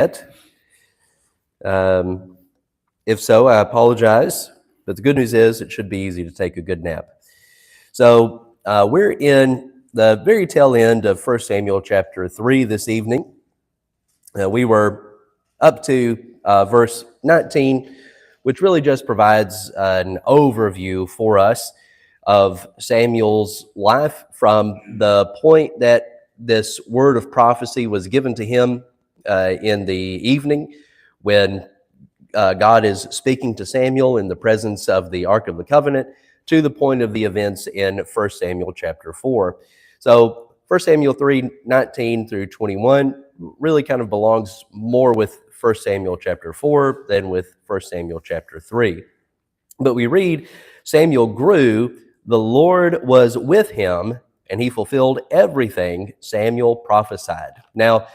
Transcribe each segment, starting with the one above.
yet. If so, I apologize, but the good news is it should be easy to take a good nap. So we're in the very tail end of 1 Samuel chapter 3 this evening. We were up to verse 19, which really just provides an overview for us of Samuel's life from the point that this word of prophecy was given to him in the evening when God is speaking to Samuel in the presence of the Ark of the Covenant to the point of the events in 1 Samuel chapter 4. So 1 Samuel 3, 19 through 21 really kind of belongs more with 1 Samuel chapter 4 than with 1 Samuel chapter 3. But we read, Samuel grew, the Lord was with him, and he fulfilled everything Samuel prophesied. Now,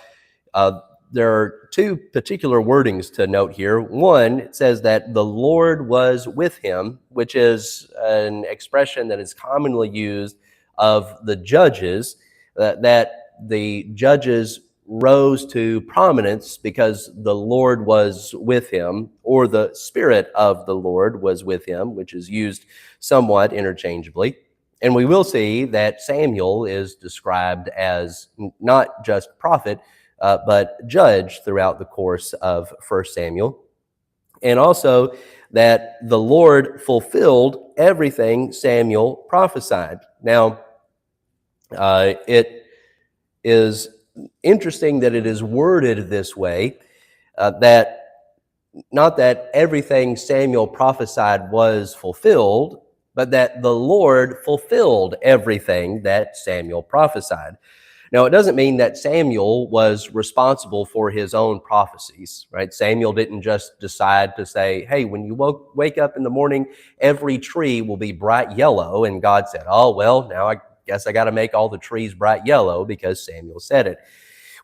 there are two particular wordings to note here. One, it says that the Lord was with him, which is an expression that is commonly used of the judges, that the judges rose to prominence because the Lord was with him, or the Spirit of the Lord was with him, which is used somewhat interchangeably. And we will see that Samuel is described as not just prophet, but judge throughout the course of 1 Samuel. And also that the Lord fulfilled everything Samuel prophesied. Now, it is interesting that it is worded this way, that not that everything Samuel prophesied was fulfilled, but that the Lord fulfilled everything that Samuel prophesied. Now, it doesn't mean that Samuel was responsible for his own prophecies, right? Samuel didn't just decide to say, hey, when you wake up in the morning, every tree will be bright yellow. And God said, oh, well, now I guess I got to make all the trees bright yellow because Samuel said it.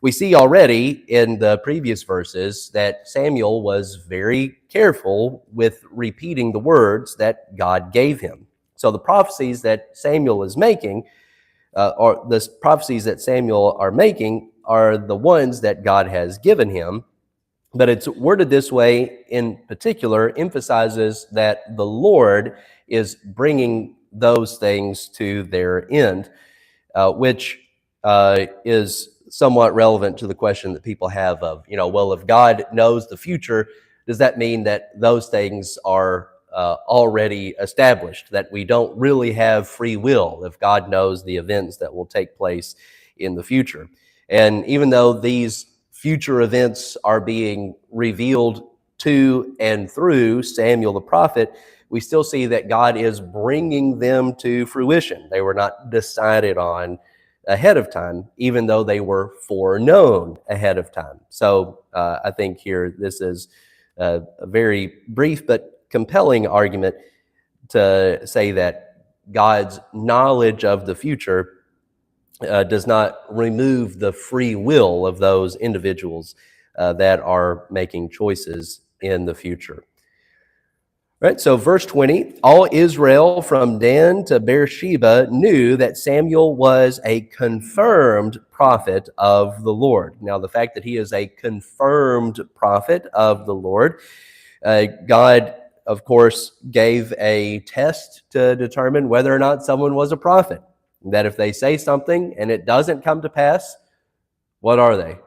We see already in the previous verses that Samuel was very careful with repeating the words that God gave him. So the prophecies that Samuel is making, or the prophecies that Samuel are making, are the ones that God has given him. But it's worded this way in particular, emphasizes that the Lord is bringing those things to their end, which is somewhat relevant to the question that people have of, well, if God knows the future, does that mean that those things are already established, that we don't really have free will if God knows the events that will take place in the future? And even though these future events are being revealed to and through Samuel the prophet, we still see that God is bringing them to fruition. They were not decided on ahead of time, even though they were foreknown ahead of time. So I think here this is a very brief but compelling argument to say that God's knowledge of the future does not remove the free will of those individuals that are making choices in the future. Right, so verse 20, all Israel from Dan to Beersheba knew that Samuel was a confirmed prophet of the Lord. Now, the fact that he is a confirmed prophet of the Lord, God, of course, gave a test to determine whether or not someone was a prophet. That if they say something and it doesn't come to pass, what are they?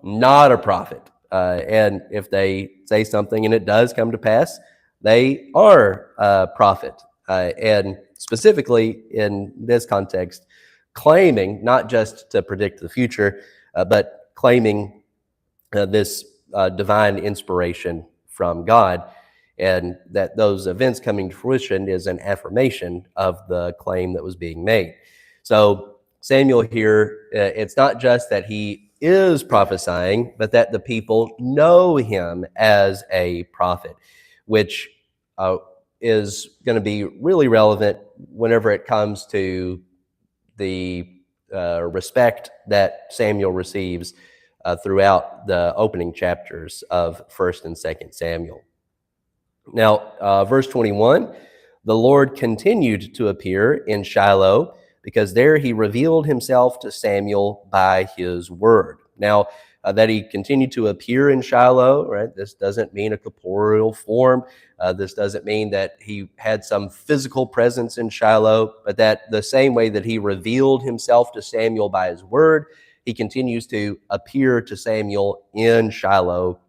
Not a prophet. And if they say something and it does come to pass, they are a prophet. And specifically in this context, claiming not just to predict the future, but claiming this divine inspiration from God, and that those events coming to fruition is an affirmation of the claim that was being made. So Samuel here, it's not just that he is prophesying, but that the people know him as a prophet, which is going to be really relevant whenever it comes to the respect that Samuel receives throughout the opening chapters of 1st and 2nd Samuel. Now, verse 21, the Lord continued to appear in Shiloh because there he revealed himself to Samuel by his word. Now, that he continued to appear in Shiloh, right? This doesn't mean a corporeal form. This doesn't mean that he had some physical presence in Shiloh, but that the same way that he revealed himself to Samuel by his word, he continues to appear to Samuel in Shiloh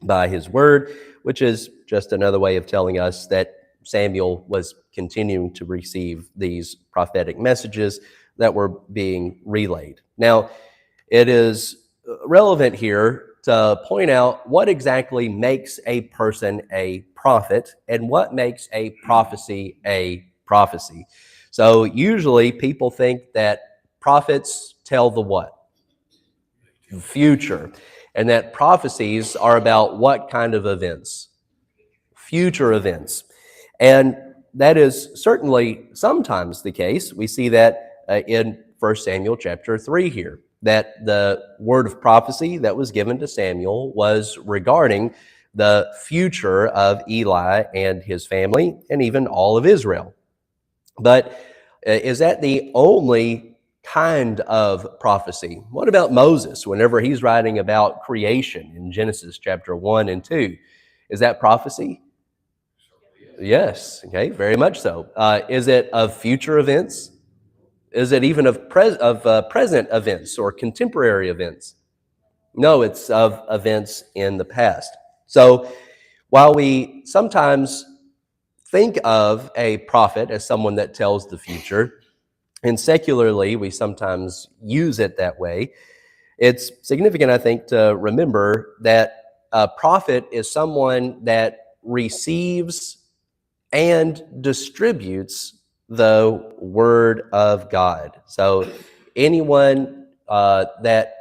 by his word, which is just another way of telling us that Samuel was continuing to receive these prophetic messages that were being relayed. Now, it is relevant here to point out what exactly makes a person a prophet and what makes a prophecy a prophecy. So usually people think that prophets tell the what? Future. And that prophecies are about what kind of events? Future events. And that is certainly sometimes the case. We see that in 1 Samuel chapter 3 here, that the word of prophecy that was given to Samuel was regarding the future of Eli and his family and even all of Israel. But is that the only kind of prophecy? What about Moses whenever he's writing about creation in Genesis chapter 1 and 2? Is that prophecy? Yes, okay, very much so. Is it of future events? Is it even of present events or contemporary events? No, it's of events in the past. So while we sometimes think of a prophet as someone that tells the future, and secularly we sometimes use it that way, it's significant, I think, to remember that a prophet is someone that receives and distributes the word of God. So anyone that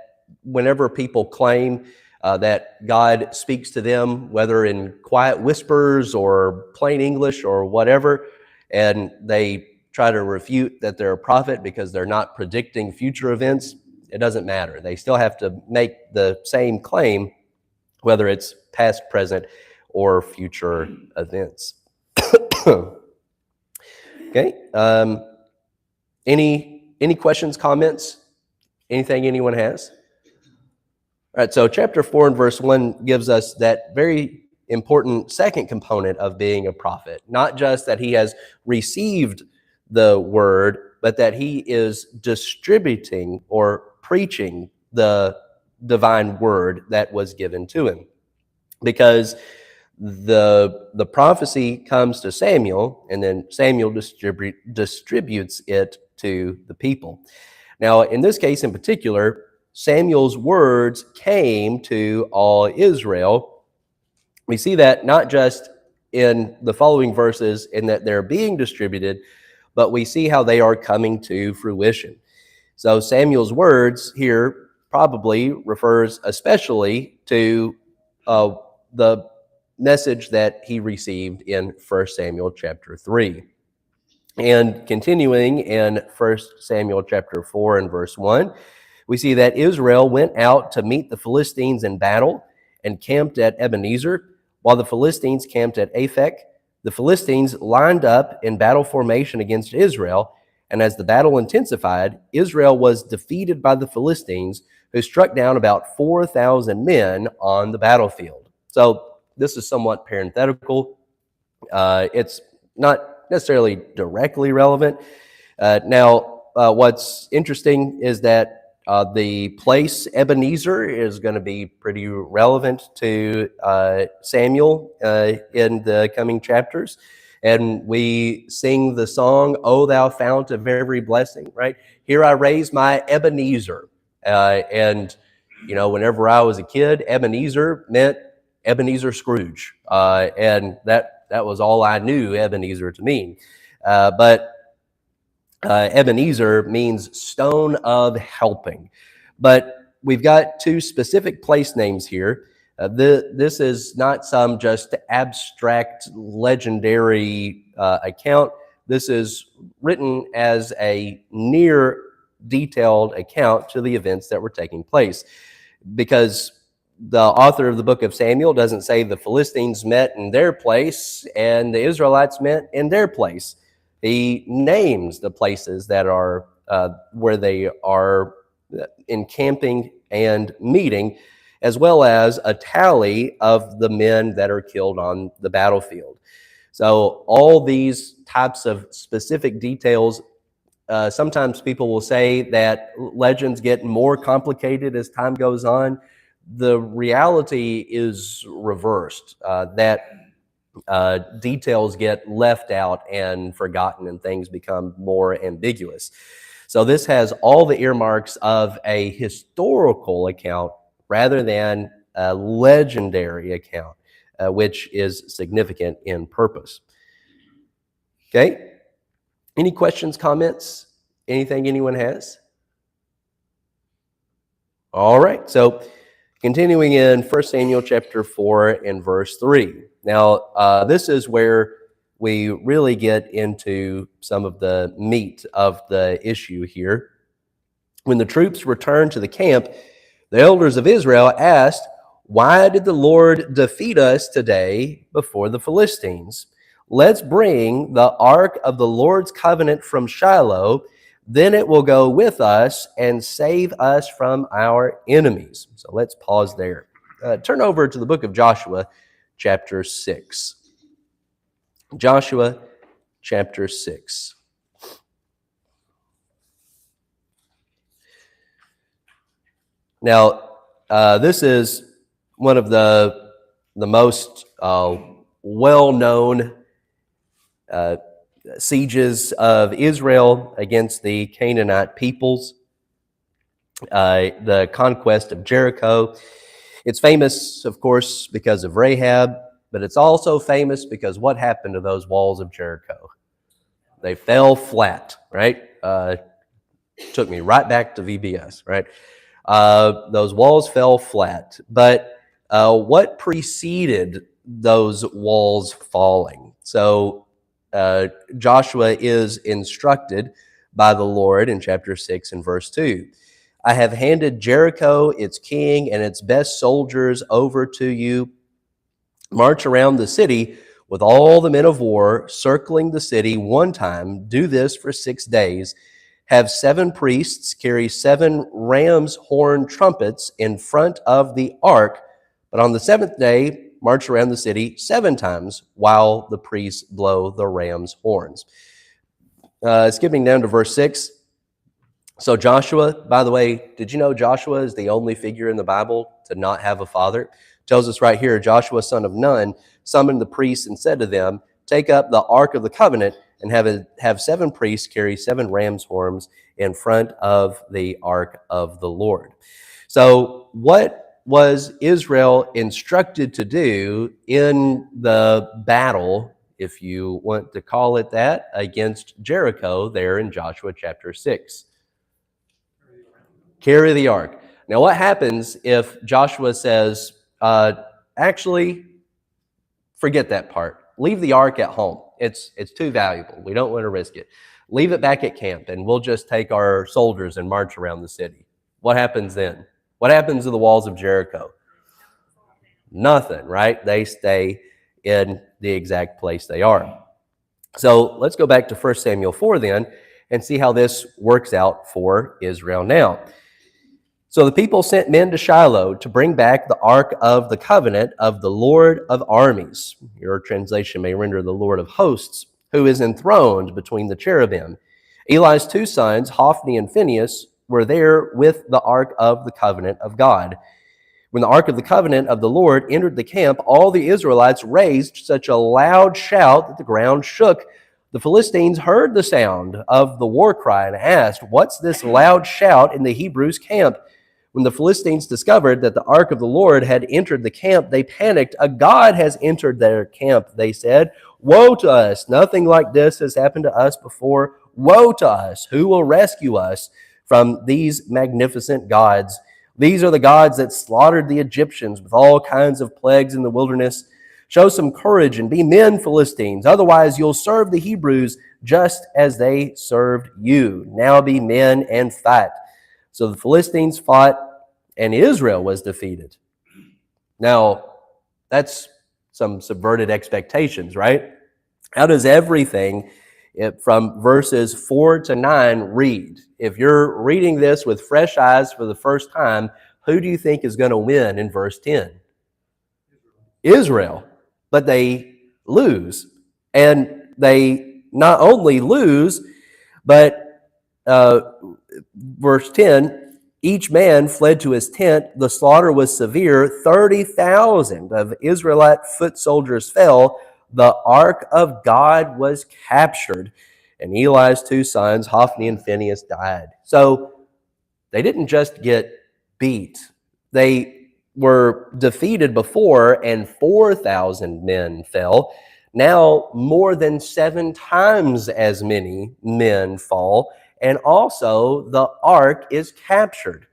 whenever people claim that God speaks to them, whether in quiet whispers or plain English or whatever, and they try to refute that they're a prophet because they're not predicting future events, it doesn't matter. They still have to make the same claim, whether it's past, present, or future events. Okay. Any questions, comments? Anything anyone has? All right. So chapter 4 and verse 1 gives us that very important second component of being a prophet. Not just that he has received the word, but that he is distributing or preaching the divine word that was given to him. Because the prophecy comes to Samuel, and then Samuel distributes it to the people. Now, in this case in particular, Samuel's words came to all Israel. We see that not just in the following verses in that they're being distributed, but we see how they are coming to fruition. So Samuel's words here probably refers especially to the message that he received in 1 Samuel chapter 3. And continuing in 1 Samuel chapter 4 and verse 1, we see that Israel went out to meet the Philistines in battle and camped at Ebenezer, while the Philistines camped at Aphek. The Philistines lined up in battle formation against Israel, and as the battle intensified, Israel was defeated by the Philistines, who struck down about 4,000 men on the battlefield. So this is somewhat parenthetical. It's not necessarily directly relevant. Now, what's interesting is that the place Ebenezer is going to be pretty relevant to Samuel in the coming chapters. And we sing the song, "O thou fount of every blessing," right? Here I raise my Ebenezer. And, you know, whenever I was a kid, Ebenezer meant Ebenezer Scrooge. And that was all I knew Ebenezer to mean. But Ebenezer means stone of helping. But we've got two specific place names here. This is not some just abstract, legendary account. This is written as a near detailed account to the events that were taking place. Because the author of the book of Samuel doesn't say the Philistines met in their place and the Israelites met in their place. He names the places that are where they are encamping and meeting, as well as a tally of the men that are killed on the battlefield. So all these types of specific details, sometimes people will say that legends get more complicated as time goes on. The reality is reversed, that details get left out and forgotten and things become more ambiguous. So this has all the earmarks of a historical account rather than a legendary account, which is significant in purpose. Okay? Any questions, comments? Anything anyone has? All right. So continuing in 1 Samuel chapter 4 and verse 3. Now, this is where we really get into some of the meat of the issue here. When the troops returned to the camp, the elders of Israel asked, "Why did the Lord defeat us today before the Philistines? Let's bring the ark of the Lord's covenant from Shiloh. Then it will go with us and save us from our enemies." So let's pause there. Turn over to the book of Joshua, chapter 6. Joshua, chapter 6. Now, this is one of the most well-known sieges of Israel against the Canaanite peoples, the conquest of Jericho. It's famous, of course, because of Rahab, but it's also famous because what happened to those walls of Jericho? They fell flat, right? Took me right back to VBS, right? Those walls fell flat. But what preceded those walls falling? So Joshua is instructed by the Lord in chapter 6 and verse 2. "I have handed Jericho, its king, and its best soldiers over to you. March around the city with all the men of war, circling the city one time. Do this for 6 days. Have 7 priests carry 7 ram's horn trumpets in front of the ark. But on the 7th day, march around the city 7 times while the priests blow the ram's horns." Skipping down to verse 6. So Joshua, by the way, did you know Joshua is the only figure in the Bible to not have a father? It tells us right here, Joshua, son of Nun, summoned the priests and said to them, "Take up the ark of the covenant and have 7 priests carry 7 ram's horns in front of the ark of the Lord." So what was Israel instructed to do in the battle, if you want to call it that, against Jericho there in Joshua chapter 6? Carry the ark. Now, what happens if Joshua says, actually, forget that part. Leave the ark at home. It's too valuable. We don't want to risk it. Leave it back at camp, and we'll just take our soldiers and march around the city. What happens then? What happens to the walls of Jericho? Nothing, right? They stay in the exact place they are. So let's go back to 1 Samuel 4 then and see how this works out for Israel now. So the people sent men to Shiloh to bring back the ark of the covenant of the Lord of armies. Your translation may render the Lord of hosts, who is enthroned between the cherubim. Eli's 2 sons, Hophni and Phinehas, were there with the ark of the covenant of God. When the ark of the covenant of the Lord entered the camp, all the Israelites raised such a loud shout that the ground shook. The Philistines heard the sound of the war cry and asked, "What's this loud shout in the Hebrews' camp?" When the Philistines discovered that the ark of the Lord had entered the camp, they panicked. "A god has entered their camp," they said. "Woe to us! Nothing like this has happened to us before. Woe to us! Who will rescue us from these magnificent gods? These are the gods that slaughtered the Egyptians with all kinds of plagues in the wilderness. Show some courage and be men, Philistines. Otherwise, you'll serve the Hebrews just as they served you. Now be men and fight." So the Philistines fought, and Israel was defeated. Now, that's some subverted expectations, right? How does everything From verses 4 to 9, read. If you're reading this with fresh eyes for the first time, who do you think is going to win in verse 10? Israel. But they lose. And they not only lose, but verse 10, each man fled to his tent. The slaughter was severe. 30,000 of Israelite foot soldiers fell. The ark of God was captured. And Eli's two sons, Hophni and Phinehas, died. So they didn't just get beat. They were defeated before, and 4,000 men fell. Now more than 7 times as many men fall, and also the ark is captured.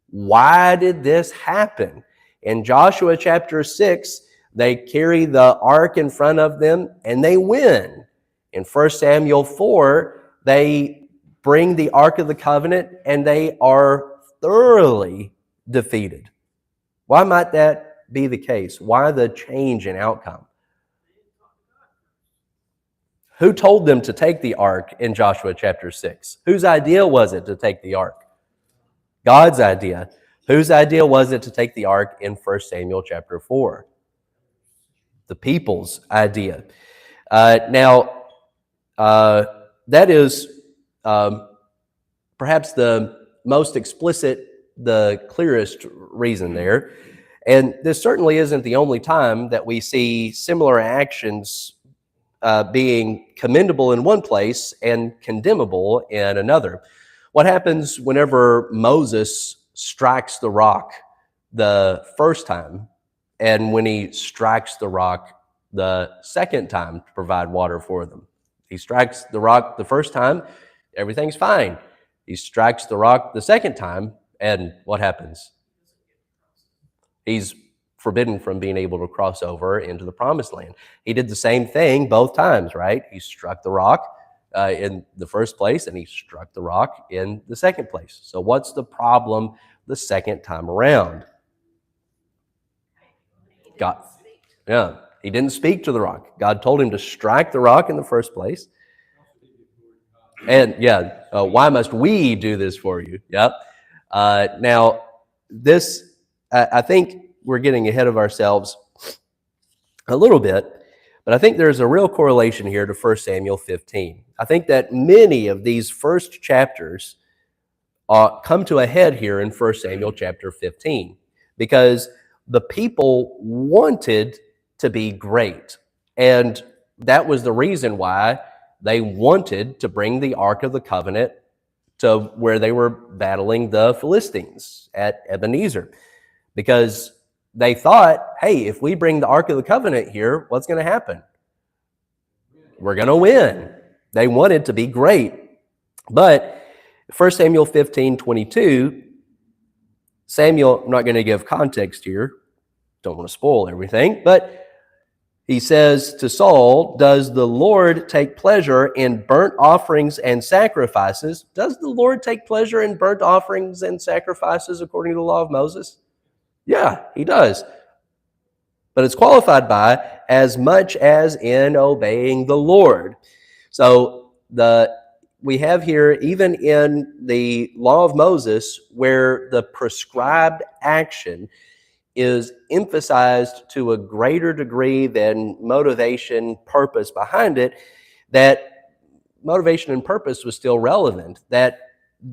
Why did this happen? In Joshua chapter 6, they carry the ark in front of them and they win. In 1 Samuel 4, they bring the Ark of the Covenant and they are thoroughly defeated. Why might that be the case? Why the change in outcome? Who told them to take the ark in Joshua chapter 6? Whose idea was it to take the ark? God's idea. Whose idea was it to take the ark in 1 Samuel chapter 4? The people's idea. That is perhaps the most explicit, the clearest reason there. And this certainly isn't the only time that we see similar actions being commendable in one place and condemnable in another. What happens whenever Moses strikes the rock the first time, and when he strikes the rock the second time to provide water for them? He strikes the rock the first time, everything's fine. He strikes the rock the second time, and what happens? He's forbidden from being able to cross over into the promised land. He did the same thing both times, right? He struck the rock in the first place, and he struck the rock in the second place. So what's the problem the second time around? God, he didn't speak to the rock. God told him to strike the rock in the first place. And why must we do this for you? Yep. Now, this, I think we're getting ahead of ourselves a little bit, but I think there's a real correlation here to 1 Samuel 15. I think that many of these first chapters come to a head here in 1 Samuel chapter 15, because the people wanted to be great. And that was the reason why they wanted to bring the Ark of the Covenant to where they were battling the Philistines at Ebenezer. Because they thought, hey, if we bring the Ark of the Covenant here, what's going to happen? We're going to win. They wanted to be great. But 1 Samuel 15:22, Samuel, I'm not going to give context here, don't want to spoil everything, but he says to Saul, does the Lord take pleasure in burnt offerings and sacrifices? Does the Lord take pleasure in burnt offerings and sacrifices according to the law of Moses? Yeah, he does. But it's qualified by as much as in obeying the Lord. So we have here, even in the law of Moses, where the prescribed action is emphasized to a greater degree than motivation, purpose behind it, that motivation and purpose was still relevant, that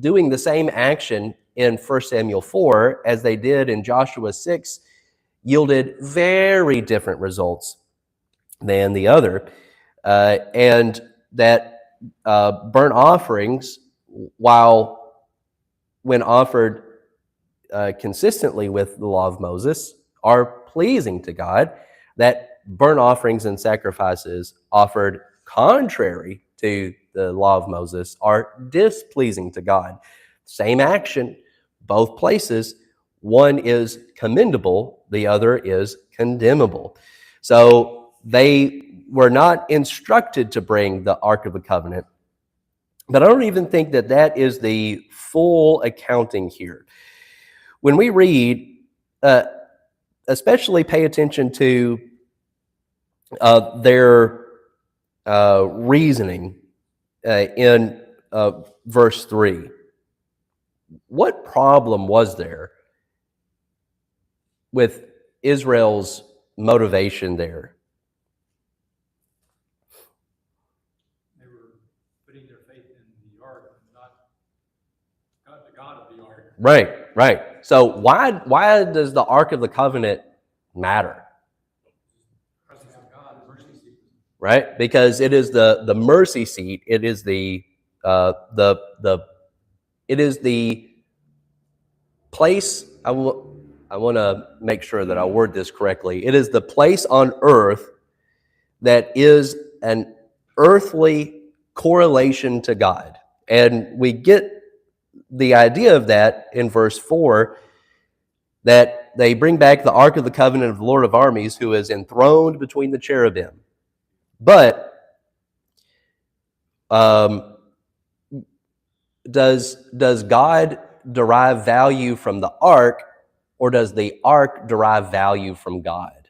doing the same action in 1 Samuel 4 as they did in Joshua 6 yielded very different results than the other. And that burnt offerings, when offered consistently with the law of Moses, are pleasing to God, that burnt offerings and sacrifices offered contrary to the law of Moses are displeasing to God. Same action, both places. One is commendable, the other is condemnable. So they were not instructed to bring the Ark of the Covenant. But I don't even think that that is the full accounting here. When we read, especially pay attention to their reasoning in verse 3. What problem was there with Israel's motivation there? They were putting their faith in the ark, not the God of the ark. Right. So why does the Ark of the Covenant matter? Presence of God, mercy seat. Right? Because it is the mercy seat. It is the place. I want to make sure that I word this correctly. It is the place on earth that is an earthly correlation to God. And we get the idea of that in verse 4, that they bring back the Ark of the Covenant of the Lord of Armies, who is enthroned between the cherubim. But does God derive value from the ark, or does the ark derive value from God?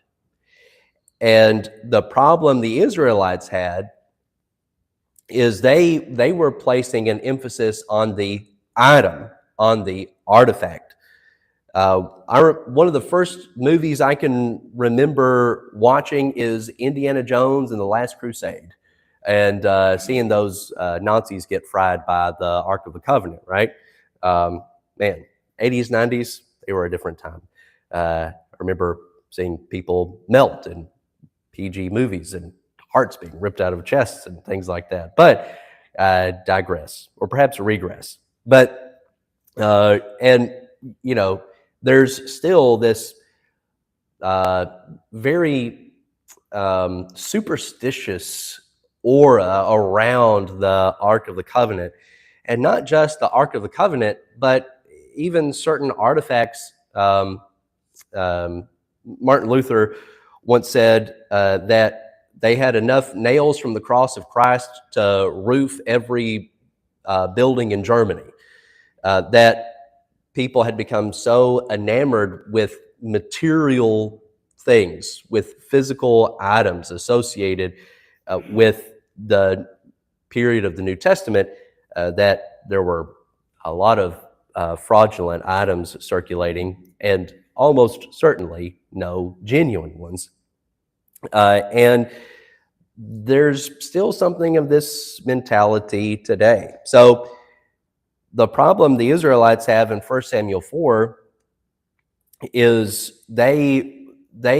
And the problem the Israelites had is they were placing an emphasis on the item, on the artifact. One of the first movies I can remember watching is Indiana Jones and the Last Crusade, and seeing those Nazis get fried by the Ark of the Covenant, right? Man, 80s, 90s, they were a different time. I remember seeing people melt in PG movies and hearts being ripped out of chests and things like that. But digress, or perhaps regress. But, and, you know, there's still this very superstitious aura around the Ark of the Covenant. And not just the Ark of the Covenant, but even certain artifacts. Martin Luther once said that they had enough nails from the cross of Christ to roof every building in Germany. That people had become so enamored with material things, with physical items associated with the period of the New Testament, that there were a lot of fraudulent items circulating, and almost certainly no genuine ones. And there's still something of this mentality today. So the problem the Israelites have in 1 Samuel 4 is they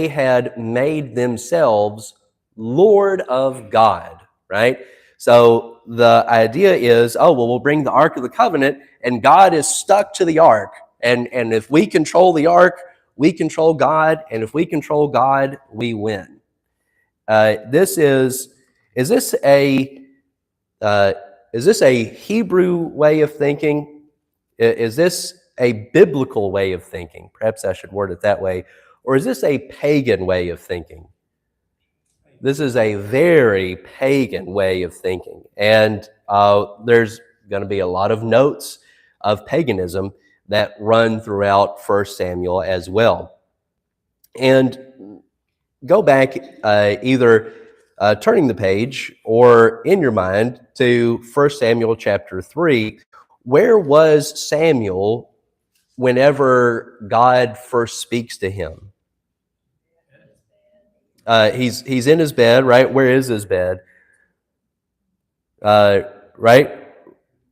had made themselves Lord of God, right? So the idea is, oh, well, we'll bring the Ark of the Covenant, and God is stuck to the Ark. And if we control the Ark, we control God. And if we control God, we win. Is this a Hebrew way of thinking? Is this a biblical way of thinking? Perhaps I should word it that way. Or is this a pagan way of thinking? This is a very pagan way of thinking. And there's going to be a lot of notes of paganism that run throughout 1 Samuel as well. And go back either turning the page or in your mind to 1 Samuel chapter 3. Where was Samuel whenever God first speaks to him? He's in his bed, right? Where is his bed? Right?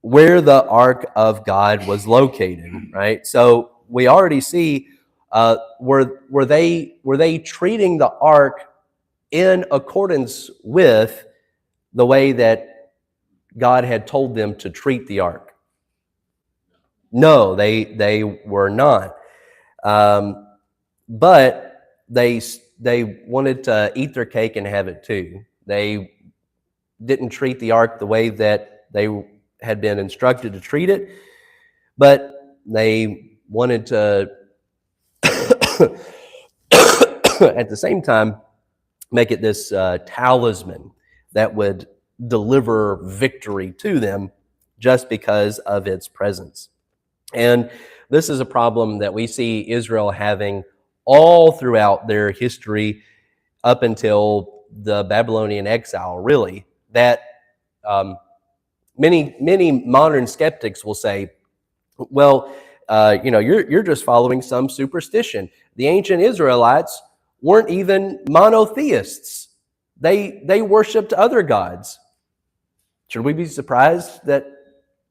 Where the Ark of God was located, right? So we already see, were they treating the Ark in accordance with the way that God had told them to treat the Ark? No, they were not. But they wanted to eat their cake and have it too. They didn't treat the Ark the way that they had been instructed to treat it, but they wanted to, at the same time, make it this talisman that would deliver victory to them just because of its presence. And this is a problem that we see Israel having all throughout their history up until the Babylonian exile, really, that Many modern skeptics will say, well, you're just following some superstition. The ancient Israelites weren't even monotheists. They worshipped other gods. Should we be surprised that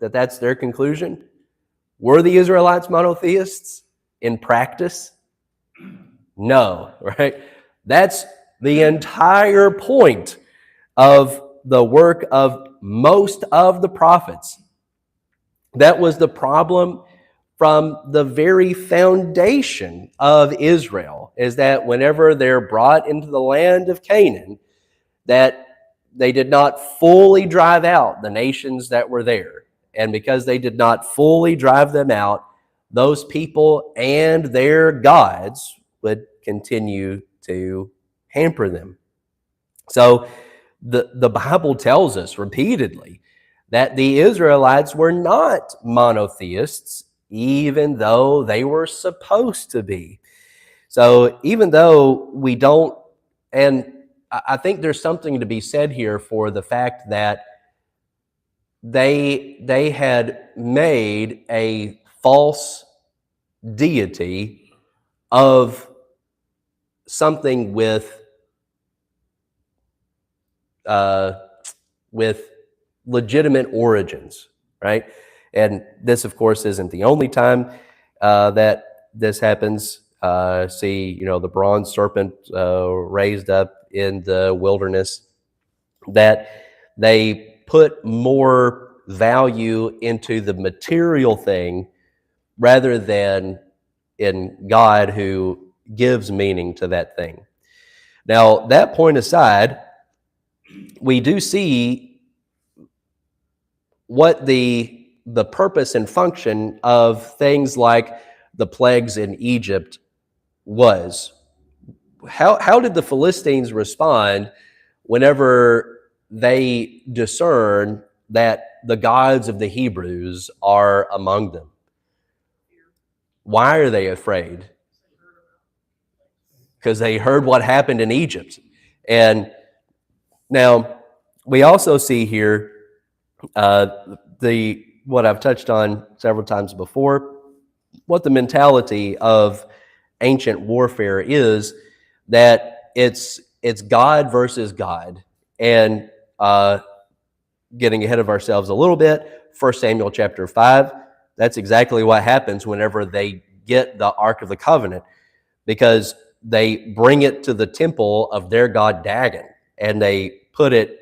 that's their conclusion? Were the Israelites monotheists in practice? No, right? That's the entire point of the work of most of the prophets. That was the problem from the very foundation of Israel, is that whenever they're brought into the land of Canaan, that they did not fully drive out the nations that were there. And because they did not fully drive them out, those people and their gods would continue to hamper them. So the Bible tells us repeatedly that the Israelites were not monotheists, even though they were supposed to be. So even though we don't, and I think there's something to be said here for the fact that they had made a false deity of something with legitimate origins, right? And this, of course, isn't the only time that this happens. See, the bronze serpent raised up in the wilderness, that they put more value into the material thing rather than in God, who gives meaning to that thing. Now, that point aside, we do see what the purpose and function of things like the plagues in Egypt was. How did the Philistines respond whenever they discern that the gods of the Hebrews are among them? Why are they afraid? Because they heard what happened in Egypt. And now we also see here what I've touched on several times before, what the mentality of ancient warfare is, that it's God versus God. And getting ahead of ourselves a little bit, 1 Samuel chapter 5, that's exactly what happens whenever they get the Ark of the Covenant, because they bring it to the temple of their god Dagon, and they put it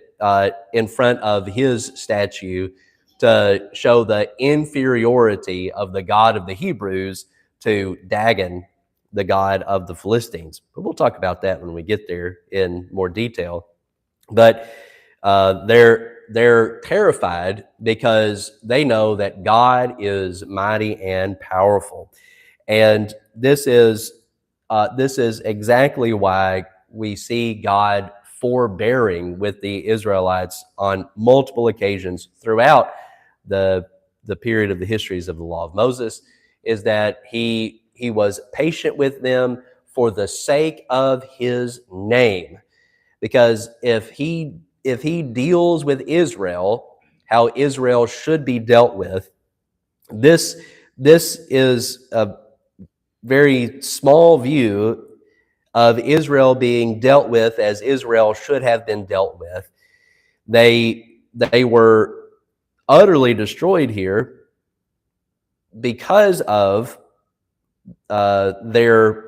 in front of his statue to show the inferiority of the God of the Hebrews to Dagon, the god of the Philistines. But we'll talk about that when we get there in more detail. But they're terrified because they know that God is mighty and powerful. And this is exactly why we see God forbearing with the Israelites on multiple occasions throughout the period of the histories of the law of Moses, is that he was patient with them for the sake of his name. Because if he deals with Israel how Israel should be dealt with, this is a very small view of Israel being dealt with as Israel should have been dealt with. They were utterly destroyed here because of their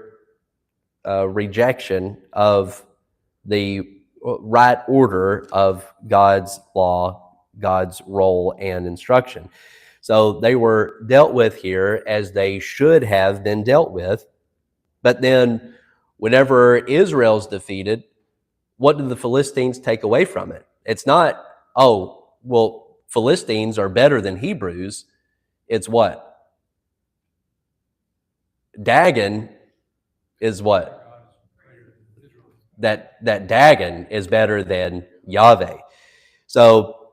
rejection of the right order of God's law, God's role and instruction. So they were dealt with here as they should have been dealt with. But then whenever Israel's defeated, what do the Philistines take away from it? It's not, oh, well, Philistines are better than Hebrews. It's what? Dagon is what? That Dagon is better than Yahweh. So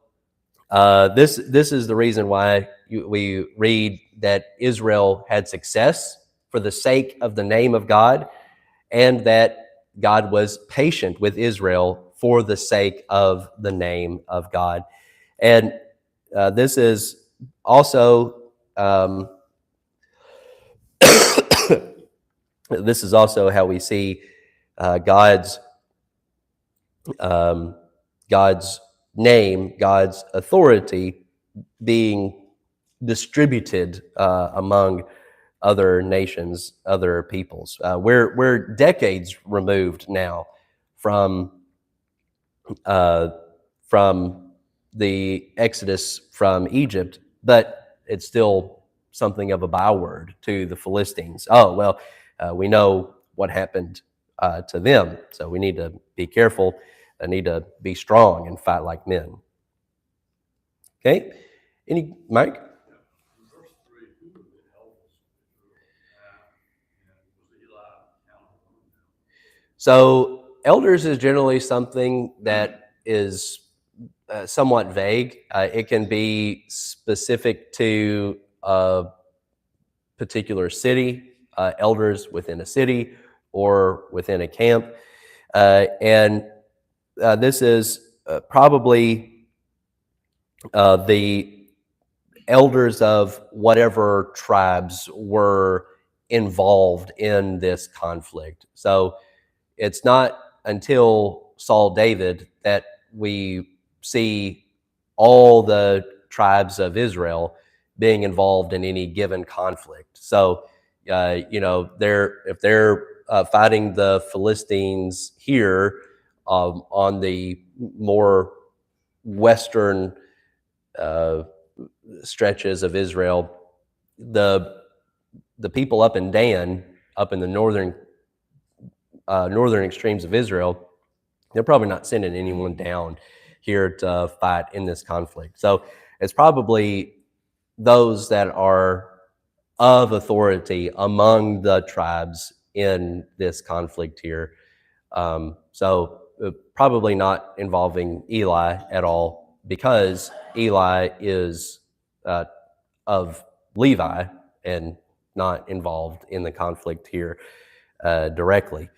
this is the reason why we read that Israel had success for the sake of the name of God, and that God was patient with Israel for the sake of the name of God. And this is also this is also how we see God's name, God's authority being distributed among other nations, other peoples. We're decades removed now from the Exodus from Egypt, but it's still something of a byword to the Philistines. Oh, well, we know what happened to them, so we need to be careful. I need to be strong and fight like men. Okay? Mike? In verse 3, who were the elders of Israel? And was Eli counted among them? So, elders is generally something that is somewhat vague. It can be specific to a particular city, elders within a city or within a camp. And this is probably the elders of whatever tribes were involved in this conflict. So it's not until Saul David that we see all the tribes of Israel being involved in any given conflict. So, if they're fighting the Philistines here on the more western stretches of Israel, the people up in Dan, up in the northern extremes of Israel, they're probably not sending anyone down here to fight in this conflict. So it's probably those that are of authority among the tribes in this conflict here. So probably not involving Eli at all, because Eli is of Levi and not involved in the conflict here directly.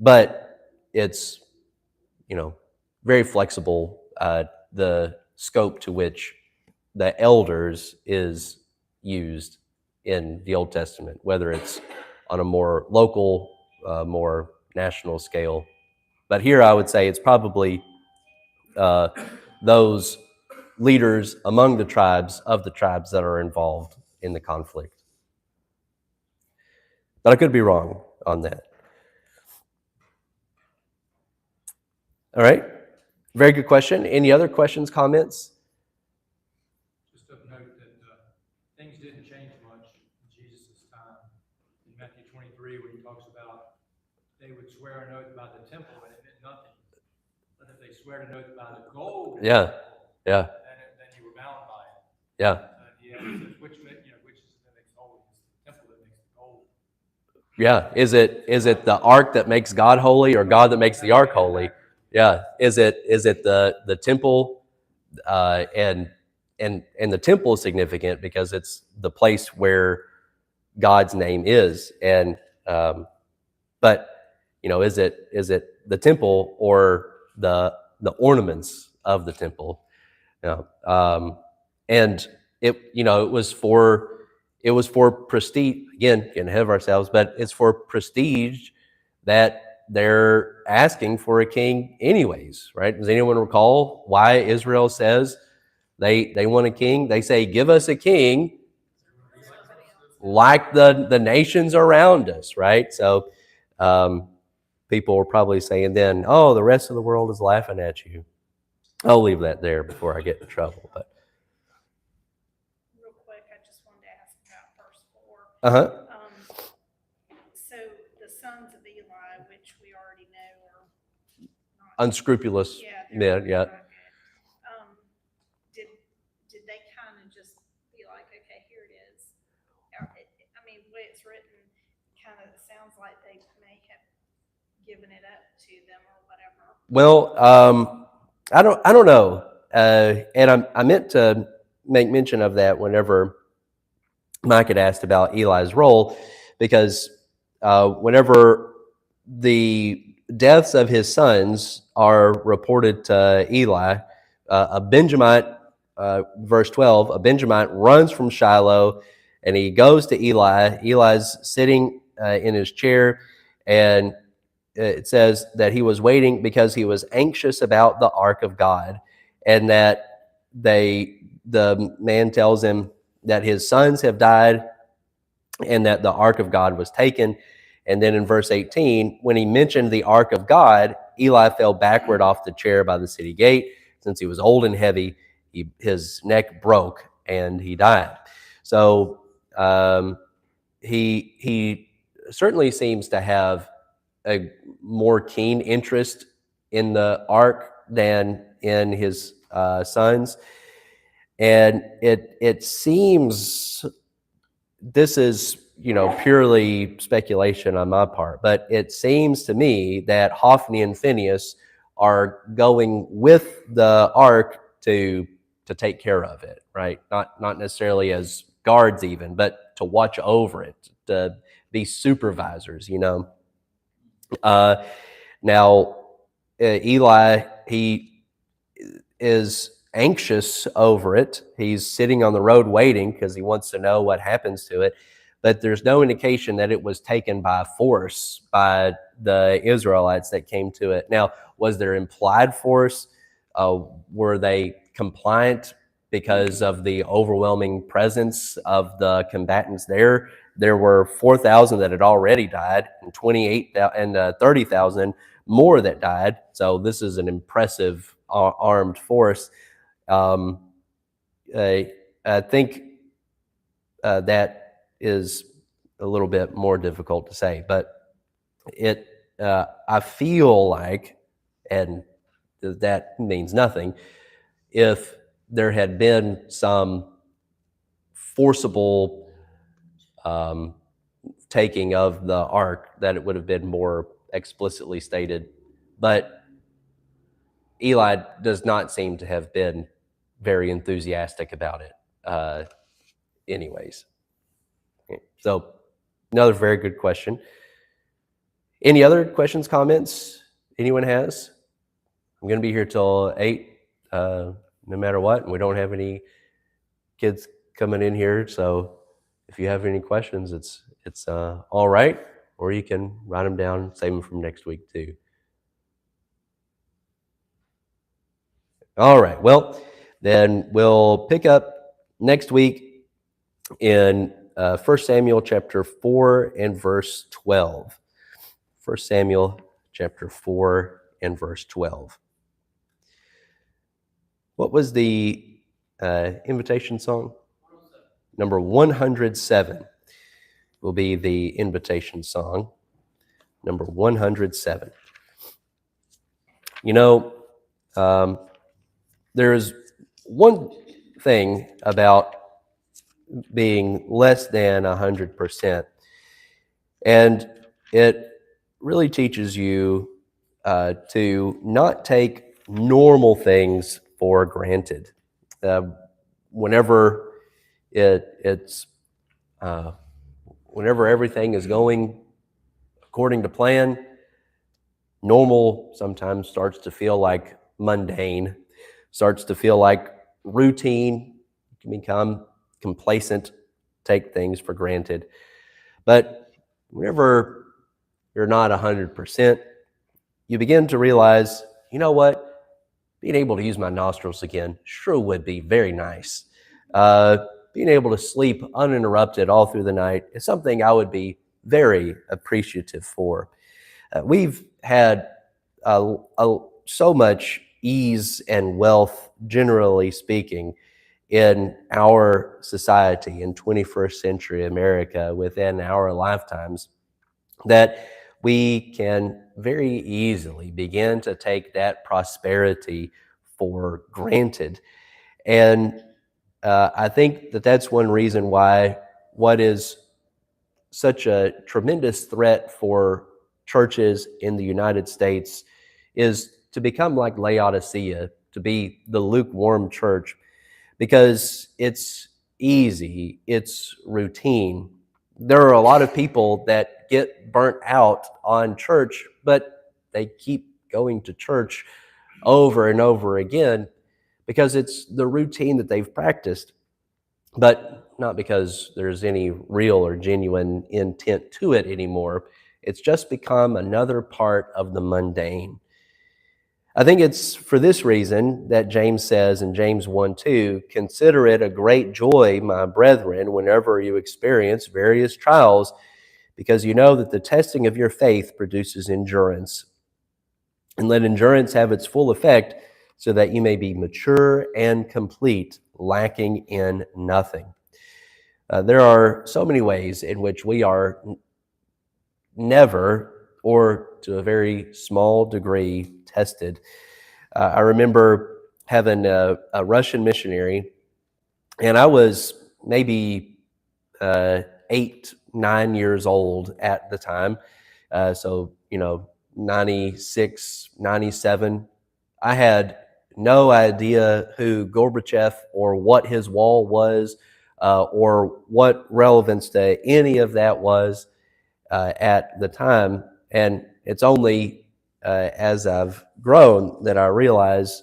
But it's, very flexible, the scope to which the elders is used in the Old Testament, whether it's on a more local, more national scale. But here I would say it's probably those leaders among the tribes that are involved in the conflict. But I could be wrong on that. All right. Very good question. Any other questions, comments? Just of note that things didn't change much in Jesus' time. In Matthew 23, when he talks about they would swear an oath by the temple and it meant nothing. But if they swear an oath by the gold, Yeah. then you were bound by it. Yeah. Which is that makes holy? It's the temple that makes the gold. Yeah. Is it the ark that makes God holy, or God that makes the ark holy? Yeah. Is it the temple? And the temple is significant because it's the place where God's name is. And but is it the temple or the ornaments of the temple? And it was for prestige. Again, getting ahead of ourselves, but it's for prestige that they're asking for a king anyways, right? Does anyone recall why Israel says they want a king? They say, give us a king like the nations around us, right? So people were probably saying then, oh, the rest of the world is laughing at you. I'll leave that there before I get in trouble. But real quick, I just wanted to ask about verse 4. So the sons of Eli, which we already know are not unscrupulous men, yeah. not good. Did they kind of just be like, okay, here it is? I mean, the way it's written, kind of sounds like they may have given it up to them or whatever. Well, I don't know, and I meant to make mention of that whenever Mike had asked about Eli's role, because whenever the deaths of his sons are reported to Eli, a Benjamite, verse 12, a Benjamite runs from Shiloh and he goes to Eli. Eli's sitting in his chair, and it says that he was waiting because he was anxious about the ark of God, and that the man tells him that his sons have died and that the ark of God was taken. And then in verse 18, when he mentioned the ark of God, Eli fell backward off the chair by the city gate. Since he was old and heavy, his neck broke and he died. So he certainly seems to have a more keen interest in the ark than in his sons. And it seems, this is, purely speculation on my part, but it seems to me that Hophni and Phinehas are going with the ark to take care of it, right? Not necessarily as guards even, but to watch over it, to be supervisors, Now, Eli, he is anxious over it. He's sitting on the road waiting because he wants to know what happens to it. But there's no indication that it was taken by force by the Israelites that came to it. Now, was there implied force? Were they compliant because of the overwhelming presence of the combatants there? There were 4,000 that had already died, and 30,000 more that died. So this is an impressive armed force. I think that is a little bit more difficult to say, but I feel like, and that means nothing, if there had been some forcible taking of the ark, that it would have been more explicitly stated. But Eli does not seem to have been very enthusiastic about it anyways. So another very good question. Any other questions, comments anyone has? I'm going to be here till 8, no matter what. And we don't have any kids coming in here. So if you have any questions, it's all right. Or you can write them down, save them from next week too. All right. Well, then we'll pick up next week in 1 Samuel chapter 4 and verse 12. 1 Samuel chapter 4 and verse 12. What was the invitation song? Number 107 will be the invitation song. Number 107. There's one thing about being less than 100%, and it really teaches you to not take normal things for granted. Whenever whenever everything is going according to plan, normal sometimes starts to feel like mundane, starts to feel like routine. You can become complacent, take things for granted. But whenever you're not 100%, you begin to realize, you know what? Being able to use my nostrils again sure would be very nice. Being able to sleep uninterrupted all through the night is something I would be very appreciative for. We've had so much ease and wealth, generally speaking, in our society in 21st century America within our lifetimes, that we can very easily begin to take that prosperity for granted. And I think that that's one reason why what is such a tremendous threat for churches in the United States is to become like Laodicea, to be the lukewarm church, because it's easy, it's routine. There are a lot of people that get burnt out on church, but they keep going to church over and over again because it's the routine that they've practiced, but not because there's any real or genuine intent to it anymore. It's just become another part of the mundane. I think it's for this reason that James says in James 1:2, "Consider it a great joy, my brethren, whenever you experience various trials, because you know that the testing of your faith produces endurance. And let endurance have its full effect, so that you may be mature and complete, lacking in nothing." There are so many ways in which we are never, or to a very small degree, tested. I remember having a Russian missionary, and I was maybe 8, 9 years old at the time. So, 96, 97. I had no idea who Gorbachev or what his wall was, or what relevance to any of that was at the time. And it's only as I've grown that I realize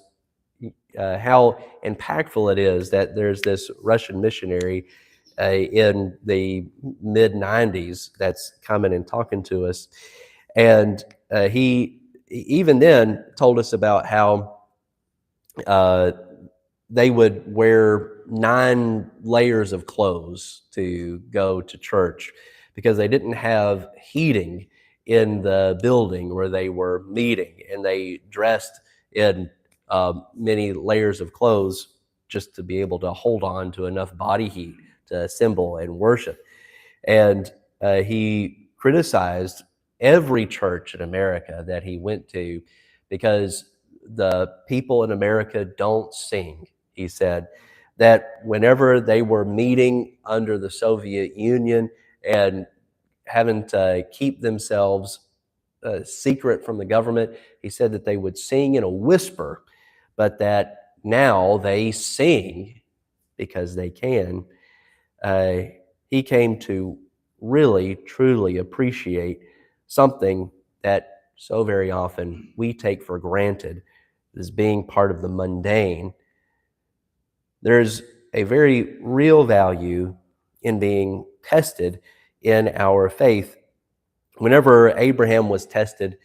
how impactful it is that there's this Russian missionary in the mid 90s that's coming and talking to us. And he even then told us about how they would wear 9 layers of clothes to go to church because they didn't have heating in the building where they were meeting, and they dressed in many layers of clothes just to be able to hold on to enough body heat to assemble and worship. And he criticized every church in America that he went to because the people in America don't sing. He said that whenever they were meeting under the Soviet Union and having to keep themselves secret from the government, he said that they would sing in a whisper, but that now they sing because they can. He came to really, truly appreciate something that so very often we take for granted as being part of the mundane. There's a very real value in being tested in our faith. Whenever Abraham was tested,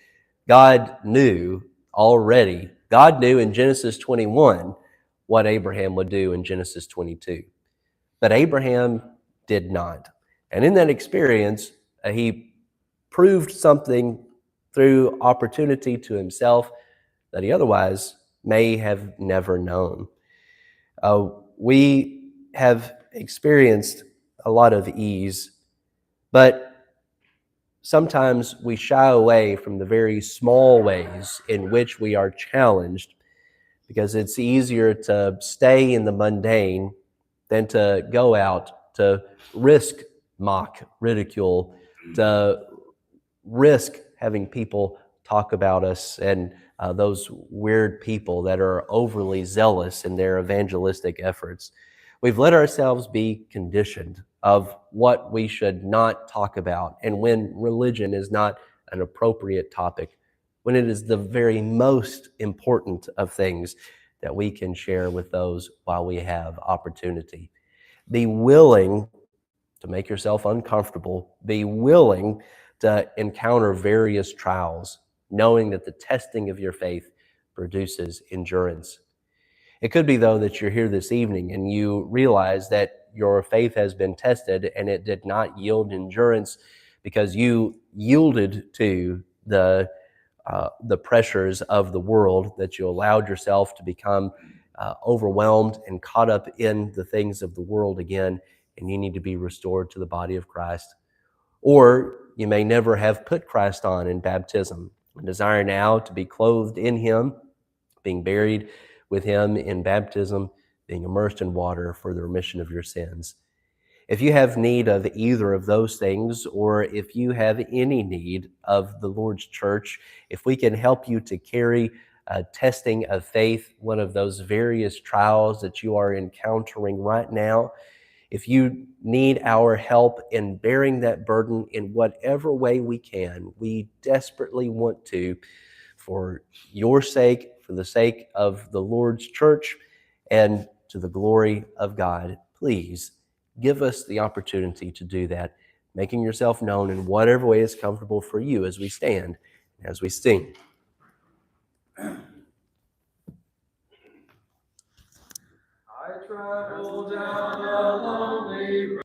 God knew already. God knew in Genesis 21 what Abraham would do in Genesis 22. But Abraham did not. And in that experience, he proved something through opportunity to himself that he otherwise may have never known. We have experienced a lot of ease, but sometimes we shy away from the very small ways in which we are challenged because it's easier to stay in the mundane than to go out to risk mock, ridicule, to risk having people talk about us and those weird people that are overly zealous in their evangelistic efforts. We've let ourselves be conditioned of what we should not talk about, and when religion is not an appropriate topic, when it is the very most important of things that we can share with those while we have opportunity. Be willing to make yourself uncomfortable. Be willing to encounter various trials, knowing that the testing of your faith produces endurance. It could be, though, that you're here this evening and you realize that your faith has been tested and it did not yield endurance because you yielded to the pressures of the world, that you allowed yourself to become overwhelmed and caught up in the things of the world again, and you need to be restored to the body of Christ. Or you may never have put Christ on in baptism and desire now to be clothed in him, being buried with him in baptism, being immersed in water for the remission of your sins. If you have need of either of those things, or if you have any need of the Lord's church, if we can help you to carry testing of faith, one of those various trials that you are encountering right now, if you need our help in bearing that burden in whatever way we can, we desperately want to, for your sake, for the sake of the Lord's church, and to the glory of God. Please give us the opportunity to do that, making yourself known in whatever way is comfortable for you as we stand, as we sing. I travel down a lonely road.